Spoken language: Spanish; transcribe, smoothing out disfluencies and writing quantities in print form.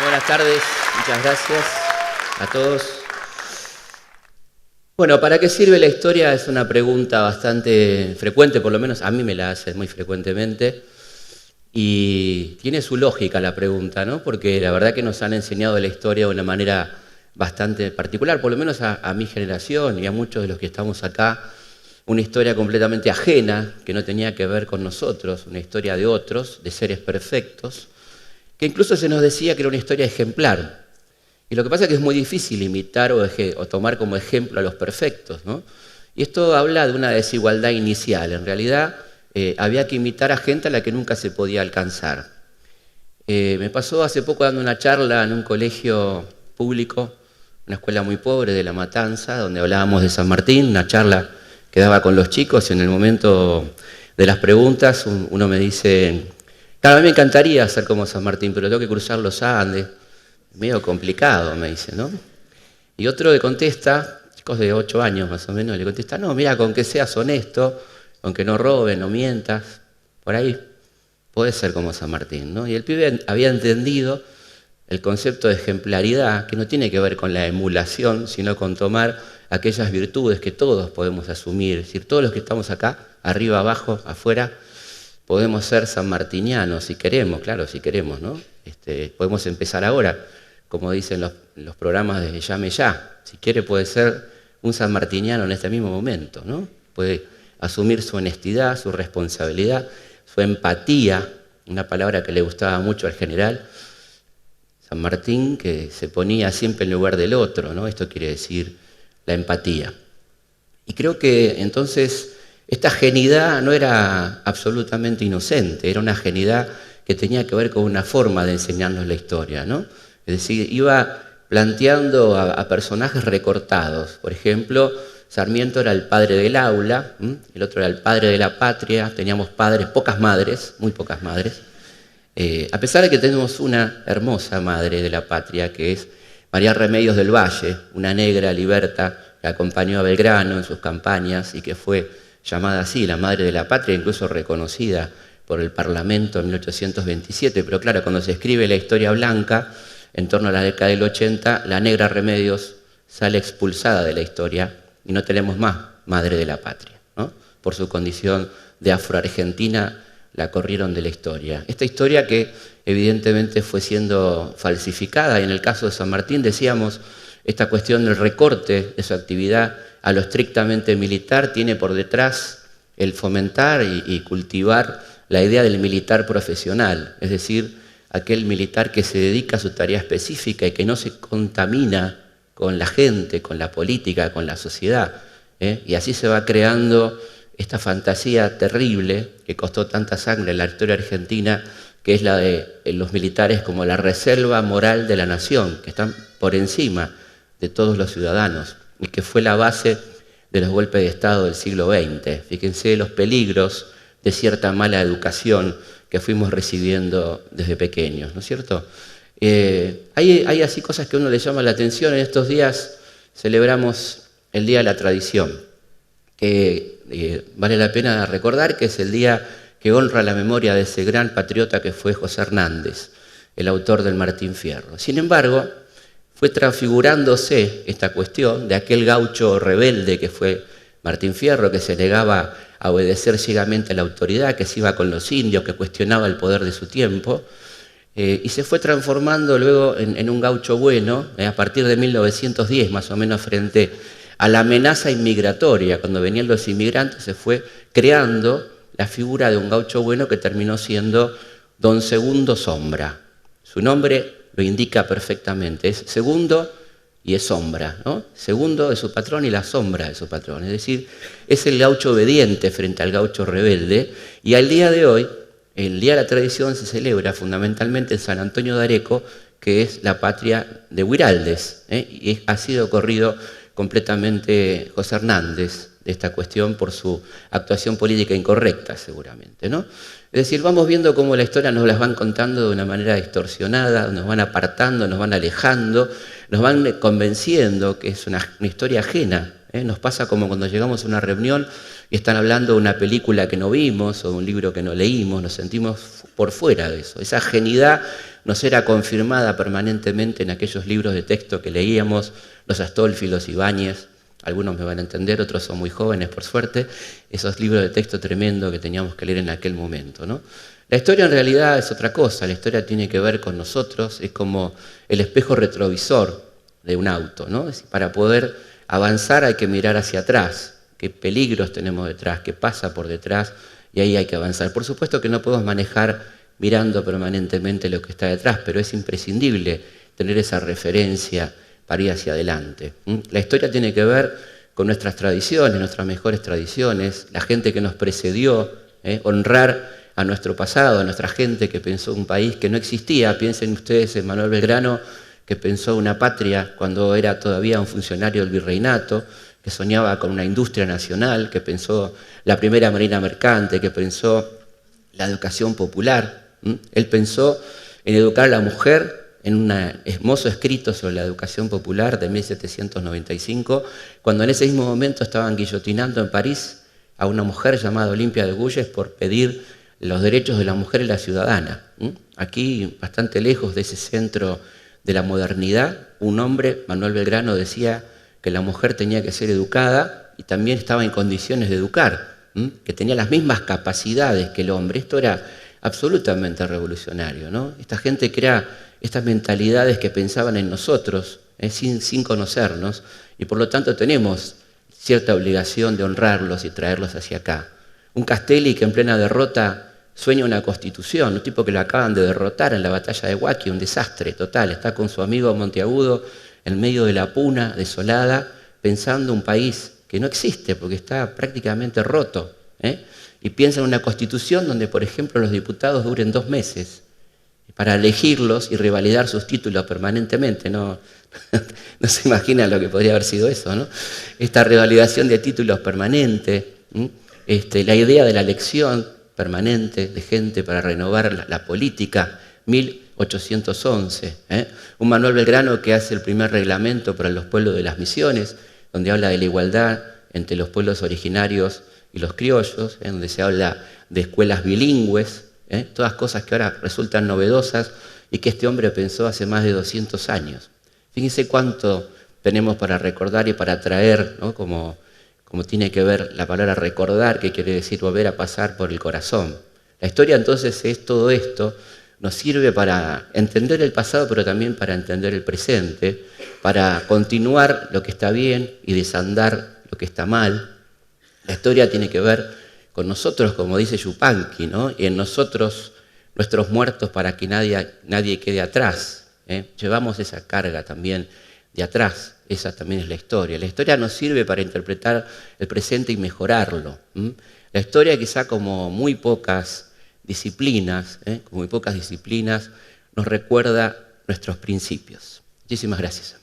Buenas tardes, muchas gracias a todos. Bueno, ¿para qué sirve la historia? Es una pregunta bastante frecuente, por lo menos a mí me la hacen muy frecuentemente. Y tiene su lógica la pregunta, ¿no? Porque la verdad que nos han enseñado la historia de una manera bastante particular, por lo menos a mi generación y a muchos de los que estamos acá, una historia completamente ajena, que no tenía que ver con nosotros, una historia de otros, de seres perfectos, que incluso se nos decía que era una historia ejemplar. Y lo que pasa es que es muy difícil imitar o tomar como ejemplo a los perfectos, ¿no? Y esto habla de una desigualdad inicial. En realidad había que imitar a gente a la que nunca se podía alcanzar. Me pasó hace poco dando una charla en un colegio público, una escuela muy pobre de La Matanza, donde hablábamos de San Martín, una charla que daba con los chicos. En el momento de las preguntas uno me dice, claro, a mí me encantaría ser como San Martín, pero tengo que cruzar los Andes. Medio complicado, me dice, ¿no? Y otro le contesta, chicos de 8 años más o menos, le contesta, no, mira, con que seas honesto, con que no robes, no mientas, por ahí podés ser como San Martín, ¿no? Y el pibe había entendido el concepto de ejemplaridad, que no tiene que ver con la emulación, sino con tomar aquellas virtudes que todos podemos asumir. Es decir, todos los que estamos acá, arriba, abajo, afuera, podemos ser sanmartinianos si queremos, claro, si queremos, ¿no? Podemos empezar ahora, como dicen los programas de Llame Ya. Si quiere puede ser un sanmartiniano en este mismo momento, ¿no? Puede asumir su honestidad, su responsabilidad, su empatía, una palabra que le gustaba mucho al general San Martín, que se ponía siempre en lugar del otro, ¿no? Esto quiere decir la empatía. Y creo que entonces esta genialidad no era absolutamente inocente, era una genialidad que tenía que ver con una forma de enseñarnos la historia, ¿no? Es decir, iba planteando a personajes recortados. Por ejemplo, Sarmiento era el padre del aula, el otro era el padre de la patria, teníamos padres, pocas madres, muy pocas madres, a pesar de que tenemos una hermosa madre de la patria, que es María Remedios del Valle, una negra liberta que acompañó a Belgrano en sus campañas y que fue llamada así, la madre de la patria, incluso reconocida por el Parlamento en 1827, pero claro, cuando se escribe la historia blanca, en torno a la década del 80, la negra Remedios sale expulsada de la historia y no tenemos más madre de la patria, ¿no? Por su condición de afroargentina la corrieron de la historia. Esta historia que evidentemente fue siendo falsificada, y en el caso de San Martín decíamos, esta cuestión del recorte de su actividad a lo estrictamente militar tiene por detrás el fomentar y cultivar la idea del militar profesional, es decir, aquel militar que se dedica a su tarea específica y que no se contamina con la gente, con la política, con la sociedad, Y así se va creando esta fantasía terrible que costó tanta sangre en la historia argentina, que es la de los militares como la reserva moral de la nación, que están por encima de todos los ciudadanos y que fue la base de los golpes de Estado del siglo XX. Fíjense los peligros de cierta mala educación que fuimos recibiendo desde pequeños, ¿no es cierto? Hay así cosas que a uno le llama la atención. En estos días celebramos el Día de la Tradición, que vale la pena recordar que es el día que honra la memoria de ese gran patriota que fue José Hernández, el autor del Martín Fierro. Sin embargo, fue transfigurándose esta cuestión de aquel gaucho rebelde que fue Martín Fierro, que se negaba a obedecer ciegamente a la autoridad, que se iba con los indios, que cuestionaba el poder de su tiempo, y se fue transformando luego en un gaucho bueno, a partir de 1910 más o menos, frente a la amenaza inmigratoria. Cuando venían los inmigrantes se fue creando la figura de un gaucho bueno que terminó siendo Don Segundo Sombra. Su nombre lo indica perfectamente, es segundo y es sombra, ¿no? Segundo de su patrón y la sombra de su patrón. Es decir, es el gaucho obediente frente al gaucho rebelde. Y al día de hoy, el Día de la Tradición se celebra fundamentalmente en San Antonio de Areco, que es la patria de Huiraldes, y ha sido corrido completamente José Hernández de esta cuestión por su actuación política incorrecta, seguramente, ¿no? Es decir, vamos viendo cómo la historia nos las van contando de una manera distorsionada, nos van apartando, nos van alejando, nos van convenciendo que es una historia ajena Nos pasa como cuando llegamos a una reunión y están hablando de una película que no vimos o de un libro que no leímos, nos sentimos por fuera de eso. Esa ajenidad nos era confirmada permanentemente en aquellos libros de texto que leíamos, los Astolfi, los Ibáñez. Algunos me van a entender, otros son muy jóvenes, por suerte, esos libros de texto tremendo que teníamos que leer en aquel momento, ¿no? La historia en realidad es otra cosa, la historia tiene que ver con nosotros, es como el espejo retrovisor de un auto, ¿no? Para poder avanzar hay que mirar hacia atrás, qué peligros tenemos detrás, qué pasa por detrás, y ahí hay que avanzar. Por supuesto que no podemos manejar mirando permanentemente lo que está detrás, pero es imprescindible tener esa referencia para ir hacia adelante. La historia tiene que ver con nuestras tradiciones, nuestras mejores tradiciones, la gente que nos precedió, honrar a nuestro pasado, a nuestra gente que pensó un país que no existía. Piensen ustedes en Manuel Belgrano, que pensó una patria cuando era todavía un funcionario del virreinato, que soñaba con una industria nacional, que pensó la primera marina mercante, que pensó la educación popular. Él pensó en educar a la mujer en un hermoso escrito sobre la educación popular de 1795, cuando en ese mismo momento estaban guillotinando en París a una mujer llamada Olimpia de Gouges por pedir los derechos de la mujer y la ciudadana. Aquí, bastante lejos de ese centro de la modernidad, un hombre, Manuel Belgrano, decía que la mujer tenía que ser educada y también estaba en condiciones de educar, que tenía las mismas capacidades que el hombre. Esto era absolutamente revolucionario, ¿no? Esta gente crea estas mentalidades que pensaban en nosotros, sin conocernos, y por lo tanto tenemos cierta obligación de honrarlos y traerlos hacia acá. Un Castelli que en plena derrota sueña una constitución, un tipo que lo acaban de derrotar en la batalla de Huaqui, un desastre total, está con su amigo Monteagudo en medio de la puna desolada, pensando un país que no existe porque está prácticamente roto, y piensa en una constitución donde, por ejemplo, los diputados duren 2 meses para elegirlos y revalidar sus títulos permanentemente. No se imagina lo que podría haber sido eso, ¿no? Esta revalidación de títulos permanente, la idea de la elección permanente de gente para renovar la política, 1811. Un Manuel Belgrano que hace el primer reglamento para los pueblos de las misiones, donde habla de la igualdad entre los pueblos originarios y los criollos, donde se habla de escuelas bilingües, todas cosas que ahora resultan novedosas y que este hombre pensó hace más de 200 años. Fíjense cuánto tenemos para recordar y para traer, ¿no? Como tiene que ver la palabra recordar, que quiere decir volver a pasar por el corazón. La historia entonces es todo esto, nos sirve para entender el pasado, pero también para entender el presente, para continuar lo que está bien y desandar lo que está mal. La historia tiene que ver con nosotros, como dice Yupanqui, ¿no? Y en nosotros, nuestros muertos, para que nadie quede atrás. Llevamos esa carga también de atrás. Esa también es la historia. La historia nos sirve para interpretar el presente y mejorarlo. La historia, quizá como muy pocas disciplinas, nos recuerda nuestros principios. Muchísimas gracias.